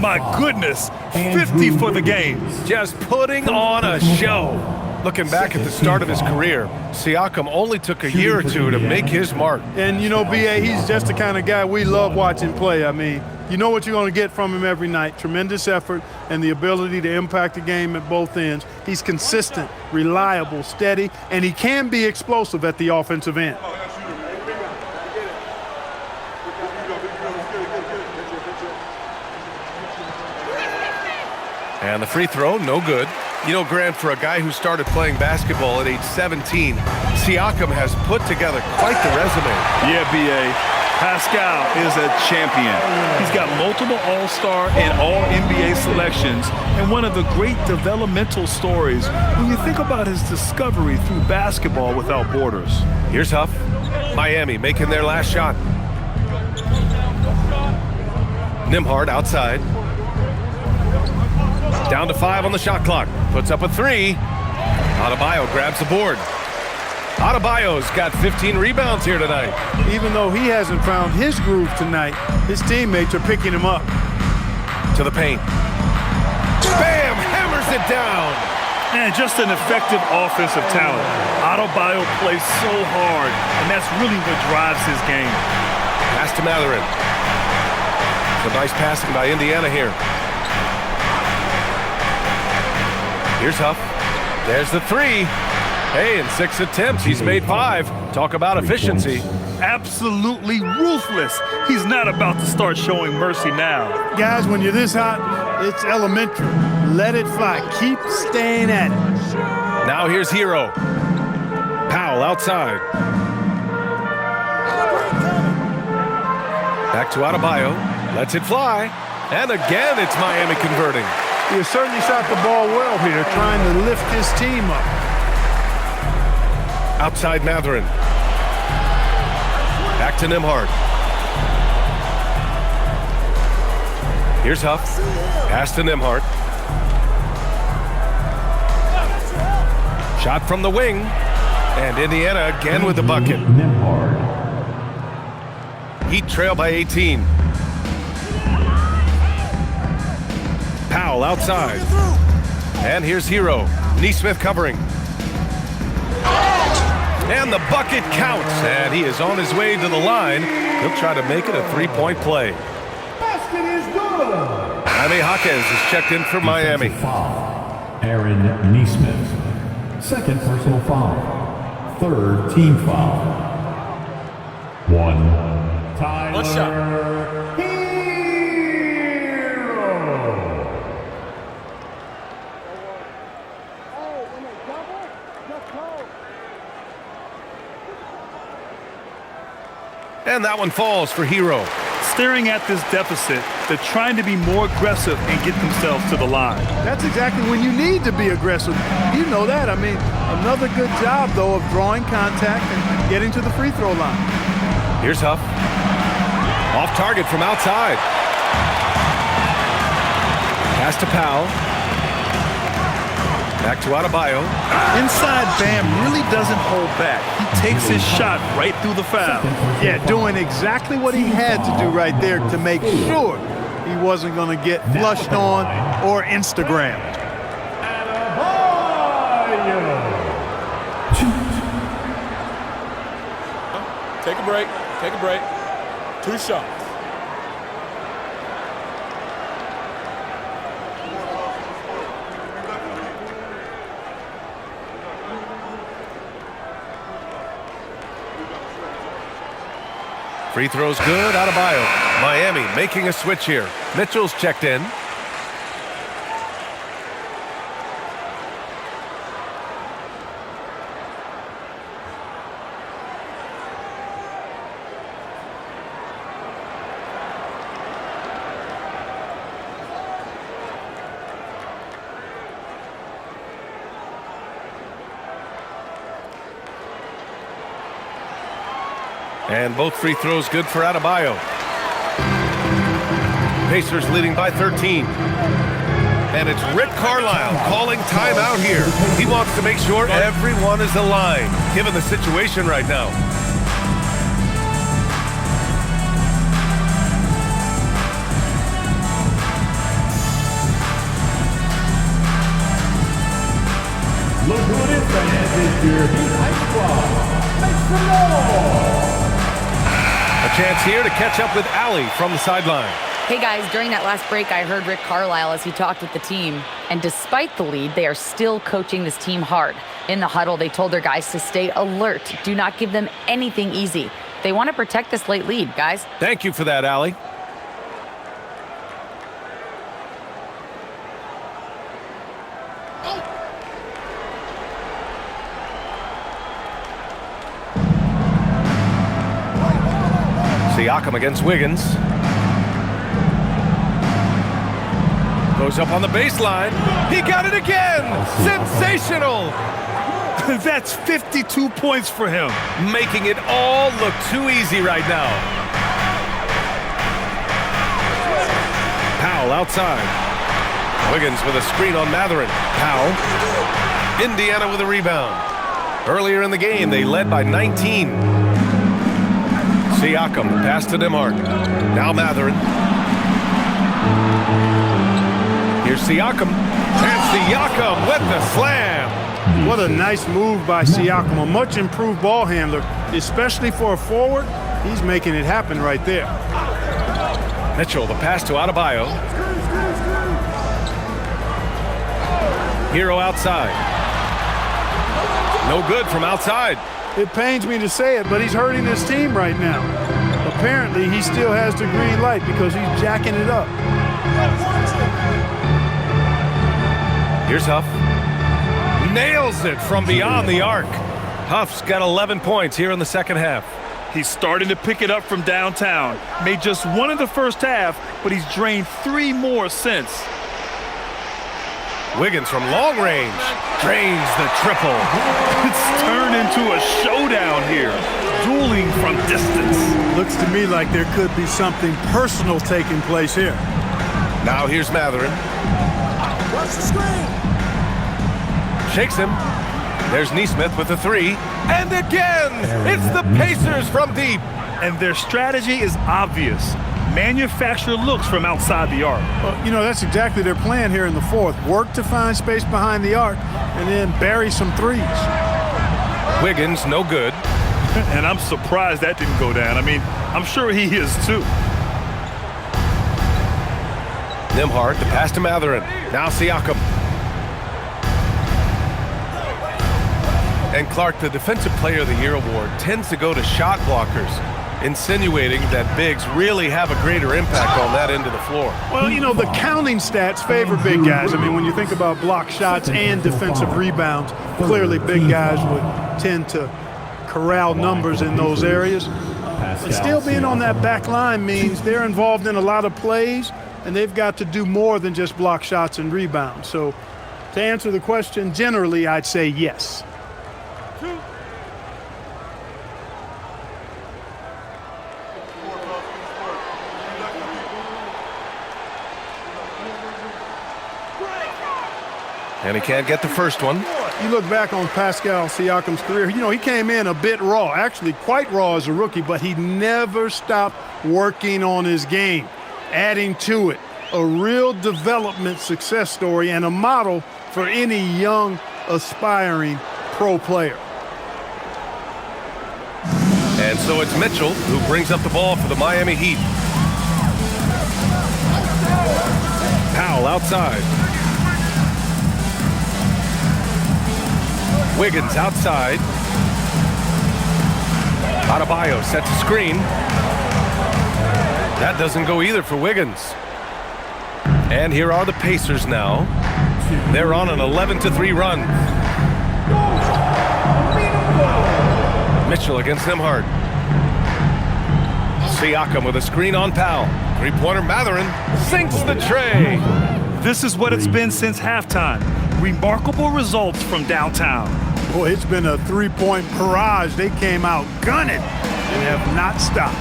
My goodness, 50 for the game. Just putting on a show. Looking back at the start of his career, Siakam only took a year or two to make his mark. And, you know, B.A., he's just the kind of guy we love watching play. I mean, you know what you're going to get from him every night. Tremendous effort and the ability to impact the game at both ends. He's consistent, reliable, steady, and he can be explosive at the offensive end. And the free throw, no good. You know, Grant, for a guy who started playing basketball at age 17, Siakam has put together quite the resume. Yeah, B.A. Pascal is a champion. He's got multiple All-Star and All-NBA selections, and one of the great developmental stories when you think about his discovery through basketball without borders. Here's Huff. Miami making their last shot. Nembhard outside. Down to 5 on the shot clock. Puts up a 3. Adebayo grabs the board. Adebayo's got 15 rebounds here tonight. Even though he hasn't found his groove tonight, his teammates are picking him up. To the paint. Bam! Hammers it down. And just an effective offensive talent. Adebayo plays so hard, and that's really what drives his game. Pass to Mathurin. Some nice passing by Indiana here. Here's Huff. There's the 3. Hey, in 6 attempts, he's made 5. Talk about efficiency. Absolutely ruthless. He's not about to start showing mercy now. Guys, when you're this hot, it's elementary. Let it fly. Keep staying at it. Now here's Hero. Powell outside. Back to Adebayo. Lets it fly. And again, it's Miami converting. He certainly shot the ball well here, trying to lift his team up. Outside Mathurin. Back to Nembhard. Here's Huff. Pass to Nembhard. Shot from the wing. And Indiana again with the bucket. Nembhard. Heat trail by 18. Powell outside. And here's Hero. Neesmith covering. And the bucket counts. And he is on his way to the line. He'll try to make it a three-point play. Basket is good. Jaime Jaquez is checked in for Miami. Foul. Aaron Neesmith. Second personal foul. Third team foul. One. Tyler. One shot. Hero. And that one falls for Hero. Staring at this deficit, they're trying to be more aggressive and get themselves to the line. That's exactly when you need to be aggressive. You know that. I mean, another good job, though, of drawing contact and getting to the free throw line. Here's Huff. Off target from outside. Pass to Powell. Back to Adebayo. Inside Bam really doesn't hold back. He takes his shot right through the foul. Yeah, doing exactly what he had to do right there to make sure he wasn't going to get flushed on or Instagrammed. Take a break. Take a break. 2 shots. Free throws good. Adebayo. Miami making a switch here. Mitchell's checked in. And both free throws good for Adebayo. Pacers leading by 13. And it's Rick Carlisle calling timeout here. He wants to make sure everyone is aligned, given the situation right now. Look who it is, fans. It's your Heat High Squad. Make some noise. A chance here to catch up with Allie from the sideline. Hey guys, during that last break, I heard Rick Carlisle as he talked with the team. And despite the lead, they are still coaching this team hard. In the huddle, they told their guys to stay alert. Do not give them anything easy. They want to protect this late lead, guys. Thank you for that, Allie. Siakam against Wiggins. Goes up on the baseline. He got it again. Sensational. That's 52 points for him. Making it all look too easy right now. Powell outside. Wiggins with a screen on Matherin. Powell. Indiana with a rebound. Earlier in the game, they led by 19. Siakam, pass to Nembhard. Now Matherin. Here's Siakam. And Siakam with the slam. What a nice move by Siakam. A much improved ball handler, especially for a forward. He's making it happen right there. Mitchell, the pass to Adebayo. Hero outside. No good from outside. It pains me to say it, but he's hurting his team right now. Apparently, he still has the green light because he's jacking it up. Here's Huff. Nails it from beyond the arc. Huff's got 11 points here in the second half. He's starting to pick it up from downtown. Made just 1 in the first half, but he's drained 3 more since. Wiggins from long range drains the triple. It's turned into a showdown here. Dueling from distance. Looks to me like there could be something personal taking place here. Now here's Matherin. Watch the screen. Shakes him. There's Neesmith with a three. And again, it's the Pacers from deep. And their strategy is obvious. Manufacture looks from outside the arc. Well, you know, that's exactly their plan here in the fourth. Work to find space behind the arc and then bury some threes. Wiggins, no good. And I'm surprised that didn't go down. I mean, I'm sure he is too. Nembhard, the pass to Matherin. Now Siakam. And Clark, the Defensive Player of the Year award tends to go to shot blockers, insinuating that bigs really have a greater impact on that end of the floor. Well, you know, the counting stats favor big guys. I mean, when you think about block shots and defensive rebounds, clearly big guys would tend to corral numbers in those areas. But still being on that back line means they're involved in a lot of plays, and they've got to do more than just block shots and rebounds. So to answer the question, generally, I'd say yes. And he can't get the first one. You look back on Pascal Siakam's career, you know, he came in a bit raw, actually quite raw as a rookie, but he never stopped working on his game, adding to it. A real development success story and a model for any young, aspiring pro player. And so it's Mitchell who brings up the ball for the Miami Heat. Powell outside. Wiggins outside. Adebayo sets a screen. That doesn't go either for Wiggins. And here are the Pacers now. They're on an 11-3 run. Mitchell against Nembhard. Siakam with a screen on Powell. Three-pointer Matherin sinks the tray. This is what it's been since halftime. Remarkable results from downtown. Boy, it's been a three-point barrage. They came out gunning and have not stopped.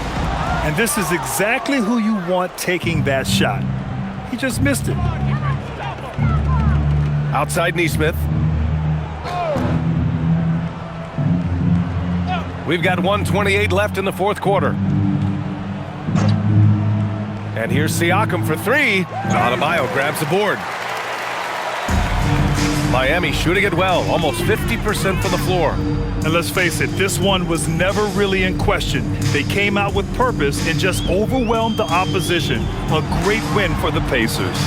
And this is exactly who you want taking that shot. He just missed it. Outside Neesmith. We've got 1:28 left in the fourth quarter. And here's Siakam for three. Adebayo grabs the board. Miami shooting it well, almost 50% from the floor. And let's face it, this one was never really in question. They came out with purpose and just overwhelmed the opposition. A great win for the Pacers.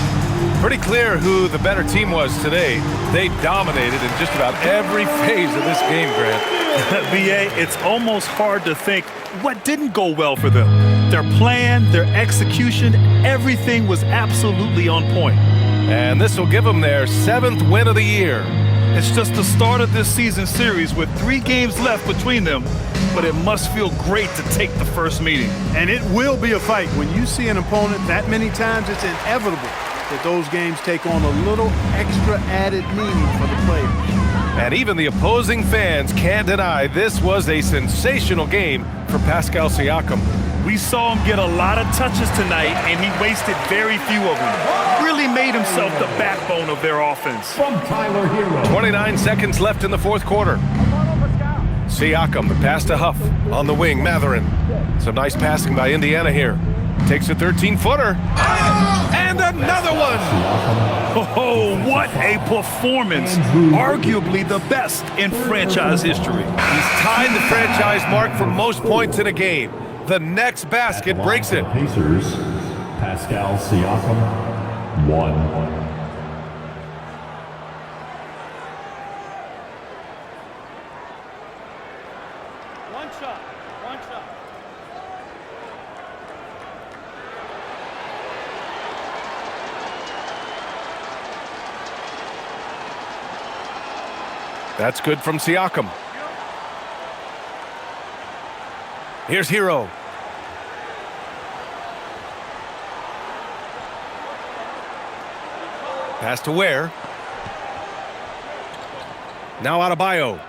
Pretty clear who the better team was today. They dominated in just about every phase of this game, Grant. BA, it's almost hard to think what didn't go well for them. Their plan, their execution, everything was absolutely on point. And this will give them their 7th win of the year. It's just the start of this season series with 3 games left between them, but it must feel great to take the first meeting. And it will be a fight. When you see an opponent that many times, it's inevitable that those games take on a little extra added meaning for the players. And even the opposing fans can't deny this was a sensational game for Pascal Siakam. We saw him get a lot of touches tonight, and he wasted very few of them. Really made himself the backbone of their offense. From Tyler Hero. 29 seconds left in the fourth quarter. Siakam, the pass to Huff. On the wing, Matherin. Some nice passing by Indiana here. Takes a 13-footer. And another one! Oh, what a performance. Arguably the best in franchise history. He's tied the franchise mark for most points in a game. The next basket breaks it. Pacers, Pascal Siakam, 1. One shot. That's good from Siakam. Here's Hero. Pass to Ware. Now Adebayo.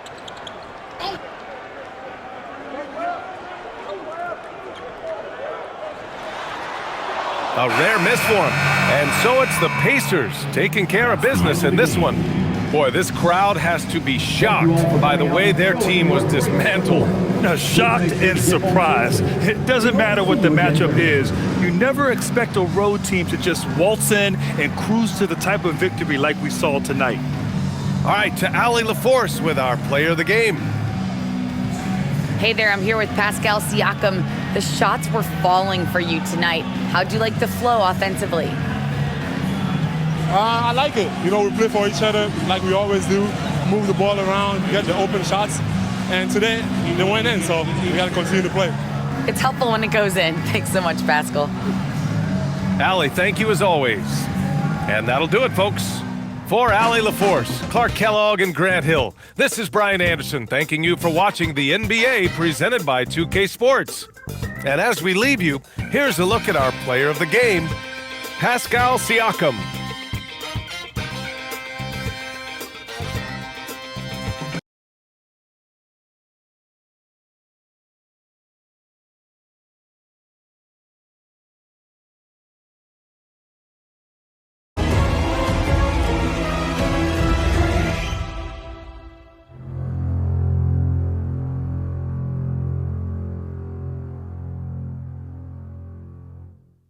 A rare miss for him. And so it's the Pacers taking care of business in this one. Boy, this crowd has to be shocked by the way their team was dismantled. Shocked and surprised. It doesn't matter what the matchup is. You never expect a road team to just waltz in and cruise to the type of victory like we saw tonight. All right, to Allie LaForce with our player of the game. Hey there, I'm here with Pascal Siakam. The shots were falling for you tonight. How'd you like the flow offensively? I like it. You know, we play for each other like we always do. Move the ball around, get the open shots. And today, they went in, so we got to continue to play. It's helpful when it goes in. Thanks so much, Pascal. Allie, thank you as always. And that'll do it, folks. For Allie LaForce, Clark Kellogg, and Grant Hill, this is Brian Anderson thanking you for watching the NBA presented by 2K Sports. And as we leave you, here's a look at our player of the game, Pascal Siakam.